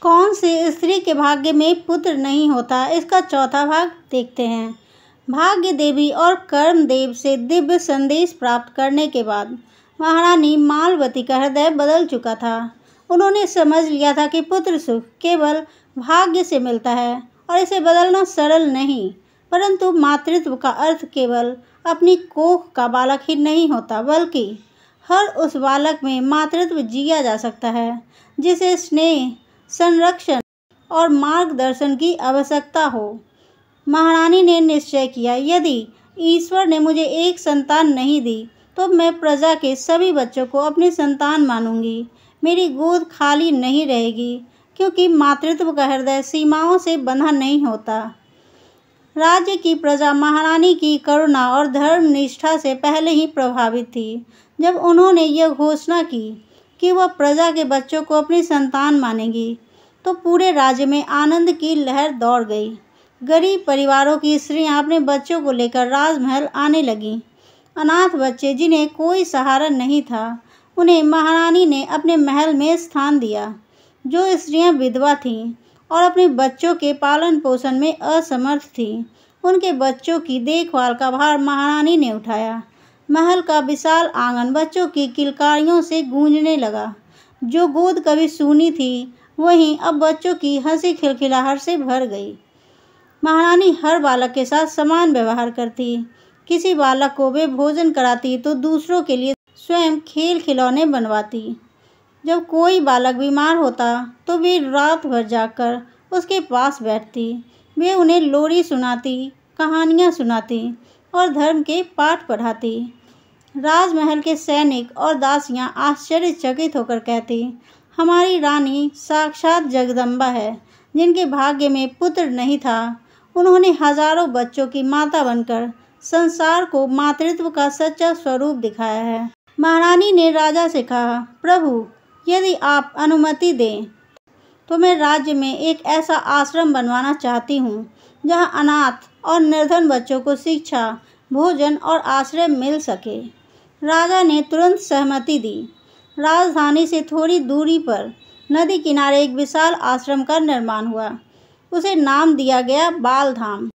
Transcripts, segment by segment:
कौन सी स्त्री के भाग्य में पुत्र नहीं होता, इसका चौथा भाग देखते हैं। भाग्य देवी और कर्मदेव से दिव्य संदेश प्राप्त करने के बाद महारानी मालवती का हृदय बदल चुका था। उन्होंने समझ लिया था कि पुत्र सुख केवल भाग्य से मिलता है और इसे बदलना सरल नहीं, परंतु मातृत्व का अर्थ केवल अपनी कोख का बालक ही नहीं होता, बल्कि हर उस बालक में मातृत्व जिया जा सकता है जिसे स्नेह, संरक्षण और मार्गदर्शन की आवश्यकता हो। महारानी ने निश्चय किया, यदि ईश्वर ने मुझे एक संतान नहीं दी तो मैं प्रजा के सभी बच्चों को अपनी संतान मानूंगी। मेरी गोद खाली नहीं रहेगी, क्योंकि मातृत्व का हृदय सीमाओं से बंधा नहीं होता। राज्य की प्रजा महारानी की करुणा और धर्म निष्ठा से पहले ही प्रभावित थी। जब उन्होंने यह घोषणा की कि वह प्रजा के बच्चों को अपनी संतान मानेगी, तो पूरे राज्य में आनंद की लहर दौड़ गई। गरीब परिवारों की स्त्रियां अपने बच्चों को लेकर राजमहल आने लगीं। अनाथ बच्चे, जिन्हें कोई सहारा नहीं था, उन्हें महारानी ने अपने महल में स्थान दिया। जो स्त्रियां विधवा थीं और अपने बच्चों के पालन पोषण में असमर्थ थीं, उनके बच्चों की देखभाल का भार महारानी ने उठाया। महल का विशाल आंगन बच्चों की किलकारियों से गूंजने लगा। जो गोद कभी सूनी थी, वहीं अब बच्चों की हंसी खिलखिलाहट से भर गई। महारानी हर बालक के साथ समान व्यवहार करती। किसी बालक को वे भोजन कराती तो दूसरों के लिए स्वयं खेल खिलौने बनवाती। जब कोई बालक बीमार होता तो वे रात भर जागकर उसके पास बैठती। वे उन्हें लोरी सुनाती, कहानियाँ सुनाती और धर्म के पाठ पढ़ाती। राजमहल के सैनिक और दासियाँ आश्चर्यचकित होकर कहती, हमारी रानी साक्षात जगदम्बा है, जिनके भाग्य में पुत्र नहीं था। उन्होंने हजारों बच्चों की माता बनकर संसार को मातृत्व का सच्चा स्वरूप दिखाया है। महारानी ने राजा से कहा, प्रभु, यदि आप अनुमति दें तो मैं राज्य में एक ऐसा आश्रम बनवाना चाहती हूँ जहाँ अनाथ और निर्धन बच्चों को शिक्षा, भोजन और आश्रय मिल सके। राजा ने तुरंत सहमति दी। राजधानी से थोड़ी दूरी पर नदी किनारे एक विशाल आश्रम का निर्माण हुआ। उसे नाम दिया गया बाल धाम।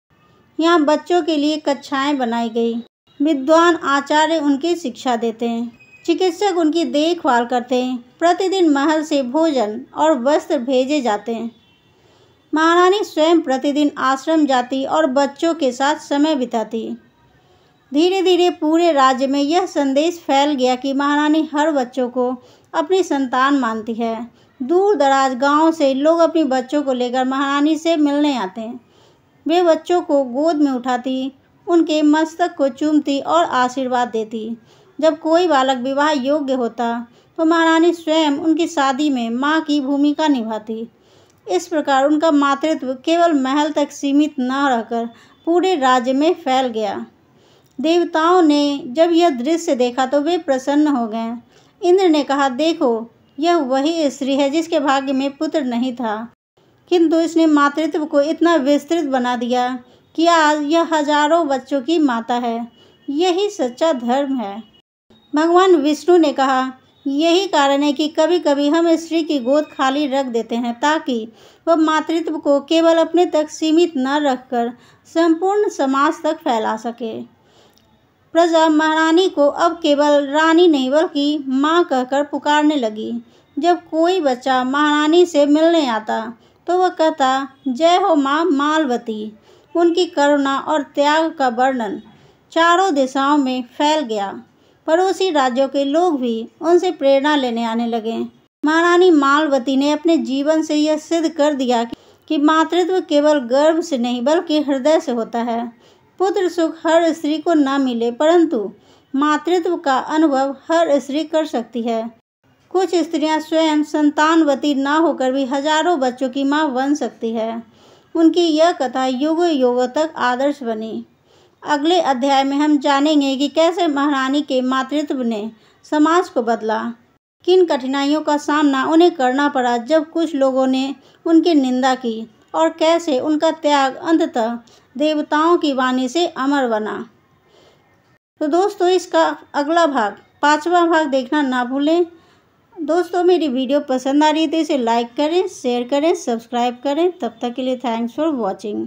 यहाँ बच्चों के लिए कक्षाएं बनाई गई। विद्वान आचार्य उनकी शिक्षा देते हैं, चिकित्सक उनकी देखभाल करते हैं। प्रतिदिन महल से भोजन और वस्त्र भेजे जाते हैं। महारानी स्वयं प्रतिदिन आश्रम जाती और बच्चों के साथ समय बिताती। धीरे धीरे पूरे राज्य में यह संदेश फैल गया कि महारानी हर बच्चों को अपनी संतान मानती है। दूर दराज गाँव से लोग अपने बच्चों को लेकर महारानी से मिलने आते हैं। वे बच्चों को गोद में उठाती, उनके मस्तक को चूमती और आशीर्वाद देती। जब कोई बालक विवाह योग्य होता तो महारानी स्वयं उनकी शादी में माँ की भूमिका निभाती। इस प्रकार उनका मातृत्व केवल महल तक सीमित न रहकर पूरे राज्य में फैल गया। देवताओं ने जब यह दृश्य देखा तो वे प्रसन्न हो गए। इंद्र ने कहा, देखो, यह वही स्त्री है जिसके भाग्य में पुत्र नहीं था, किंतु इसने मातृत्व को इतना विस्तृत बना दिया कि आज यह हजारों बच्चों की माता है। यही सच्चा धर्म है। भगवान विष्णु ने कहा, यही कारण है कि कभी कभी हम स्त्री की गोद खाली रख देते हैं, ताकि वह मातृत्व को केवल अपने तक सीमित न रखकर संपूर्ण समाज तक फैला सके। प्रजा महारानी को अब केवल रानी नहीं बल्कि माँ कहकर पुकारने लगी। जब कोई बच्चा महारानी से मिलने आता तो वह कहता, जय हो माँ मालवती। उनकी करुणा और त्याग का वर्णन चारों दिशाओं में फैल गया। पड़ोसी राज्यों के लोग भी उनसे प्रेरणा लेने आने लगे। महारानी मालवती ने अपने जीवन से यह सिद्ध कर दिया कि मातृत्व केवल गर्भ से नहीं बल्कि हृदय से होता है। पुत्र सुख हर स्त्री को न मिले, परंतु मातृत्व का अनुभव हर स्त्री कर सकती है। कुछ स्त्रियां स्वयं संतानवती न होकर भी हजारों बच्चों की मां बन सकती है। उनकी यह कथा युगों युगों तक आदर्श बनी। अगले अध्याय में हम जानेंगे कि कैसे महारानी के मातृत्व ने समाज को बदला, किन कठिनाइयों का सामना उन्हें करना पड़ा जब कुछ लोगों ने उनकी निंदा की, और कैसे उनका त्याग अंततः देवताओं की वाणी से अमर बना। तो दोस्तों, इसका अगला भाग, 5वां भाग देखना ना भूलें। दोस्तों मेरी वीडियो पसंद आ रही है तो इसे लाइक करें, शेयर करें, सब्सक्राइब करें। तब तक के लिए थैंक्स फॉर वॉचिंग।